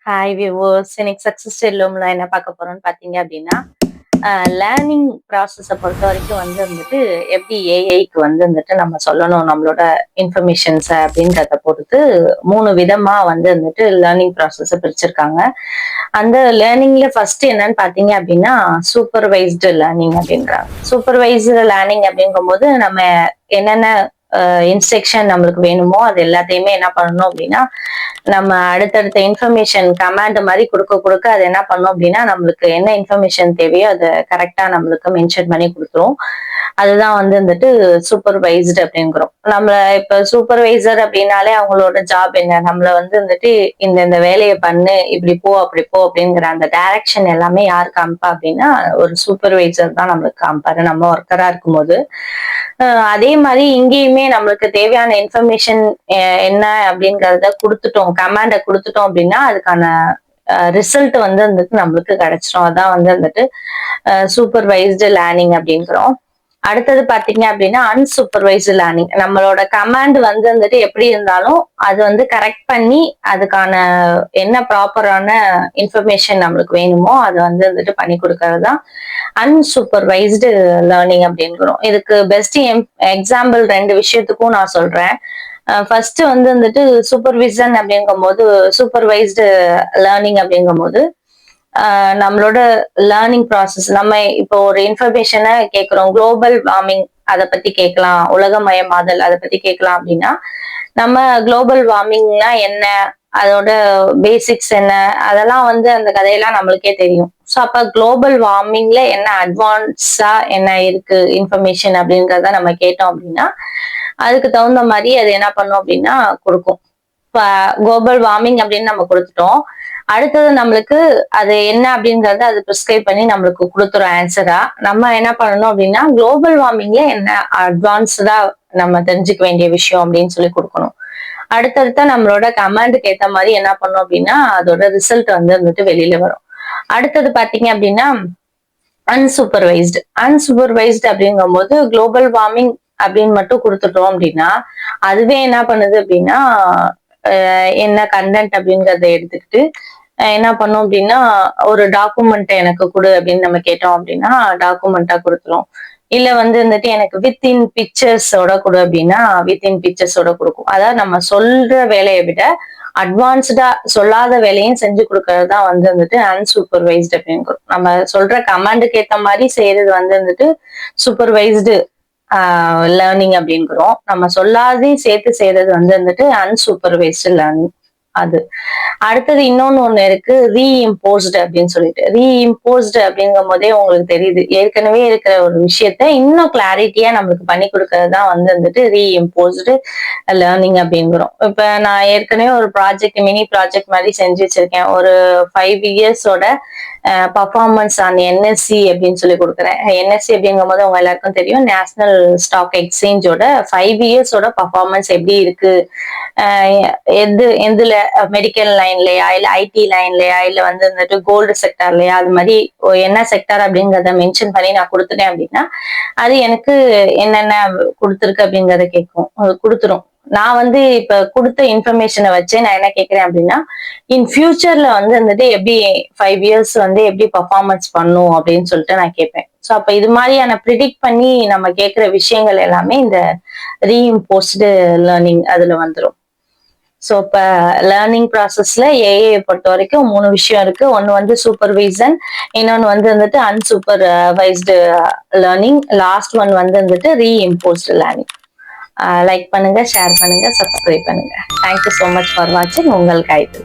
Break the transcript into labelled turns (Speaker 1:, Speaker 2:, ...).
Speaker 1: Hi viewers, இன்னைக்கு success ஸ்டோரியில என்ன பார்க்க போறோம்னு பார்த்தீங்க அப்படின்னா, லேர்னிங் ப்ராசஸை பொறுத்த வரைக்கும் வந்துட்டு எப்படி ஏஐக்கு வந்துட்டு நம்ம சொல்லணும் நம்மளோட இன்ஃபர்மேஷன்ஸை அப்படின்றத பொறுத்து 3 விதமா வந்துட்டு லேர்னிங் ப்ராசஸை பிரிச்சிருக்காங்க. அந்த லேர்னிங்ல ஃபர்ஸ்ட் என்னன்னு பார்த்தீங்க அப்படின்னா சூப்பர்வைஸ்டு லேர்னிங் அப்படின்றாங்க. சூப்பர்வைஸ்டு லேர்னிங் அப்படிங்கும்போது நம்ம என்னென்ன இன்ஸ்ட்ரக்ஷன் நம்மளுக்கு வேணுமோ அது எல்லாத்தையுமே என்ன பண்ணணும் அப்படின்னா நம்ம அடுத்தடுத்த இன்ஃபர்மேஷன் கமாண்ட் மாதிரி கொடுக்க அது என்ன பண்ணும் அப்படின்னா நம்மளுக்கு என்ன இன்ஃபர்மேஷன் தேவையோ அதை கரெக்டா நம்மளுக்கு மென்ஷன் பண்ணி கொடுத்துரும். அதுதான் வந்துட்டு சூப்பர்வைஸ்டு அப்படிங்கிறோம். நம்மள இப்ப சூப்பர்வைசர் அப்படின்னாலே அவங்களோட ஜாப் என்ன, நம்மள வந்துட்டு இந்த வேலையை பண்ணு, இப்படி போ அப்படி போ அப்படிங்கிற அந்த டைரக்ஷன் எல்லாமே யார் காமிப்பா அப்படின்னா ஒரு சூப்பர்வைசர் தான் நம்மளுக்கு காமிப்பாரு நம்ம ஒர்க்கரா இருக்கும்போது. அதே மாதிரி இங்கேயுமே நம்மளுக்கு தேவையான இன்ஃபர்மேஷன் என்ன அப்படிங்கறத கொடுத்துட்டோம், கமாண்ட கொடுத்துட்டோம் அப்படின்னா அதுக்கான ரிசல்ட் வந்துட்டு நம்மளுக்கு கிடைச்சிரும். அதான் வந்துட்டு சூப்பர்வைஸ்டு லேர்னிங் அப்படிங்கிறோம். அடுத்தது பாத்தீங்க அப்படின்னா அன்சூப்பர்வைஸ்டு லேர்னிங். நம்மளோட கமாண்ட் வந்துட்டு எப்படி இருந்தாலும் அது கரெக்ட் பண்ணி அதுக்கான என்ன ப்ராப்பரான இன்ஃபர்மேஷன் நம்மளுக்கு வேணுமோ அது வந்துட்டு பண்ணி கொடுக்கறது தான் அன்சூப்பர்வைஸ்டு லேர்னிங் அப்படிங்கிறோம். இதுக்கு பெஸ்ட் எக்ஸாம்பிள் 2 விஷயத்துக்கும் நான் சொல்றேன். ஃபர்ஸ்ட் வந்துட்டு சூப்பர்விஷன் அப்படிங்கும் போது சூப்பர்வைஸ்டு லேர்னிங் அப்படிங்கும் போது நம்மளோட லேர்னிங் ப்ராசஸ் நம்ம இப்போ ஒரு இன்ஃபர்மேஷனை கேட்கிறோம், குளோபல் வார்மிங் அதை பத்தி கேட்கலாம், உலகமயமாதல் அதை பத்தி கேட்கலாம் அப்படின்னா நம்ம குளோபல் வார்மிங்னா என்ன, அதோட பேசிக்ஸ் என்ன, அதெல்லாம் அந்த கதையெல்லாம் நம்மளுக்கே தெரியும். ஸோ அப்ப குளோபல் வார்மிங்ல என்ன அட்வான்ஸா என்ன இருக்கு இன்ஃபர்மேஷன் அப்படிங்கிறத நம்ம கேட்டோம் அப்படின்னா அதுக்கு தகுந்த மாதிரி அது என்ன பண்ணும் அப்படின்னா கொடுக்கும். இப்ப குளோபல் வார்மிங் அப்படின்னு நம்ம கொடுத்துட்டோம். அடுத்தது நம்மளுக்கு அது என்ன அப்படிங்கறத அது ப்ரிஸ்கிரைப் பண்ணி நம்மளுக்கு கொடுத்துரும் ஆன்சரா. நம்ம என்ன பண்ணணும் அப்படின்னா குளோபல் வார்மிங்ல என்ன அட்வான்ஸ்டா நம்ம தெரிஞ்சுக்க வேண்டிய விஷயம் அப்படின்னு சொல்லி கொடுக்கணும். அடுத்தடுத்த நம்மளோட கமாண்டுக்கு ஏத்த மாதிரி என்ன பண்ணோம் அப்படின்னா அதோட ரிசல்ட் வந்துட்டு வெளியில வரும். அடுத்தது பாத்தீங்க அப்படின்னா அன்சூப்பர்வைஸ்டு அப்படிங்கும் போது குளோபல் வார்மிங் அப்படின்னு மட்டும் கொடுத்துட்டோம் அப்படின்னா அதுவே என்ன பண்ணுது அப்படின்னா என்ன கண்டென்ட் அப்படிங்கறத எடுத்துக்கிட்டு என்ன பண்ணோம் அப்படின்னா ஒரு டாக்குமெண்ட் எனக்கு கொடு அப்படின்னு நம்ம கேட்டோம் அப்படின்னா டாக்குமெண்டா கொடுத்துரும். இல்ல வந்துட்டு எனக்கு வித்தின் பிக்சர்ஸோட கொடு அப்படின்னா வித்தின் பிக்சர்ஸோட கொடுக்கும். அதாவது நம்ம சொல்ற வேலையை விட அட்வான்ஸ்டா சொல்லாத வேலையும் செஞ்சு கொடுக்கறது தான் வந்துட்டு அன்சூப்பர்வைஸ்டு அப்படின்னு. நம்ம சொல்ற கமாண்டுக்கு ஏத்த மாதிரி செய்யறது வந்துட்டு சூப்பர்வைஸ்டு லேர்னிங் அப்படிங்கிறோம். நம்ம சொல்லாதையும் சேர்த்து செய்யறது வந்துட்டு அன்சூப்பர்வைஸ்டு லேர்னிங். அது அடுத்தது ஒண்ணு இருக்கு, ரீஇம்போஸ்டு அப்படின்னு சொல்லிட்டு. ரீஇம்போஸ்டு அப்படிங்கும் போதே உங்களுக்கு தெரியுது, ஏற்கனவே இருக்கிற ஒரு விஷயத்த இன்னும் கிளாரிட்டியா நம்மளுக்கு பண்ணி கொடுக்கறது தான் வந்துட்டு ரீஇம்போஸ்டு லேர்னிங் அப்படிங்கிறோம். இப்ப நான் ஏற்கனவே ஒரு மினி ப்ராஜெக்ட் மாதிரி செஞ்சு வச்சிருக்கேன். ஒரு 5 இயர்ஸோட பர்ஃபார்மன்ஸ் ஆன் என்எஸ்சி அப்படின்னு சொல்லி கொடுக்குறேன். என்எஸ்சி அப்படிங்கும் போது அவங்க எல்லாருக்கும் தெரியும், நேஷனல் ஸ்டாக் எக்ஸ்சேஞ்சோட 5 இயர்ஸோட பர்ஃபார்மன்ஸ் எப்படி இருக்கு, எதுல மெடிக்கல் லைன்லயா இல்ல ஐடி லைன்லயா இல்ல வந்துட்டு கோல்டு செக்டர்லயா, அது மாதிரி என்ன செக்டர் அப்படிங்கறத மென்ஷன் பண்ணி நான் கொடுத்துட்டேன் அப்படின்னா அது எனக்கு என்னென்ன கொடுத்துருக்கு அப்படிங்கறத கொடுத்துரும். நான் இப்ப கொடுத்த இன்ஃபர்மேஷனை வச்சு நான் என்ன கேட்கிறேன் அப்படின்னா இன் ஃபியூச்சர்ல வந்துட்டு எப்படி 5 இயர்ஸ் எப்படி பர்ஃபார்மன்ஸ் பண்ணும் அப்படின்னு சொல்லிட்டு நான் கேட்பேன். ஸோ அப்ப இது மாதிரியான ப்ரிடிக்ட் பண்ணி நம்ம கேட்கிற விஷயங்கள் எல்லாமே இந்த ரீஇம்போஸ்டு லேர்னிங் அதுல வந்துடும். ஸோ இப்போ லேர்னிங் ப்ராசஸ்ல ஏஐ பொறுத்த வரைக்கும் 3 விஷயம் இருக்கு. ஒன்று சூப்பர்விஷன், இன்னொன்று வந்துட்டு அன்சூப்பர்வைஸ்டு லேர்னிங், லாஸ்ட் ஒன் வந்துட்டு ரீஇம்போஸ்டு லேர்னிங். லைக் பண்ணுங்க, ஷேர் பண்ணுங்க, சப்ஸ்கிரைப் பண்ணுங்க. தேங்க்யூ ஸோ மச் ஃபார் வாட்சிங். உங்கள் காயத்ரி.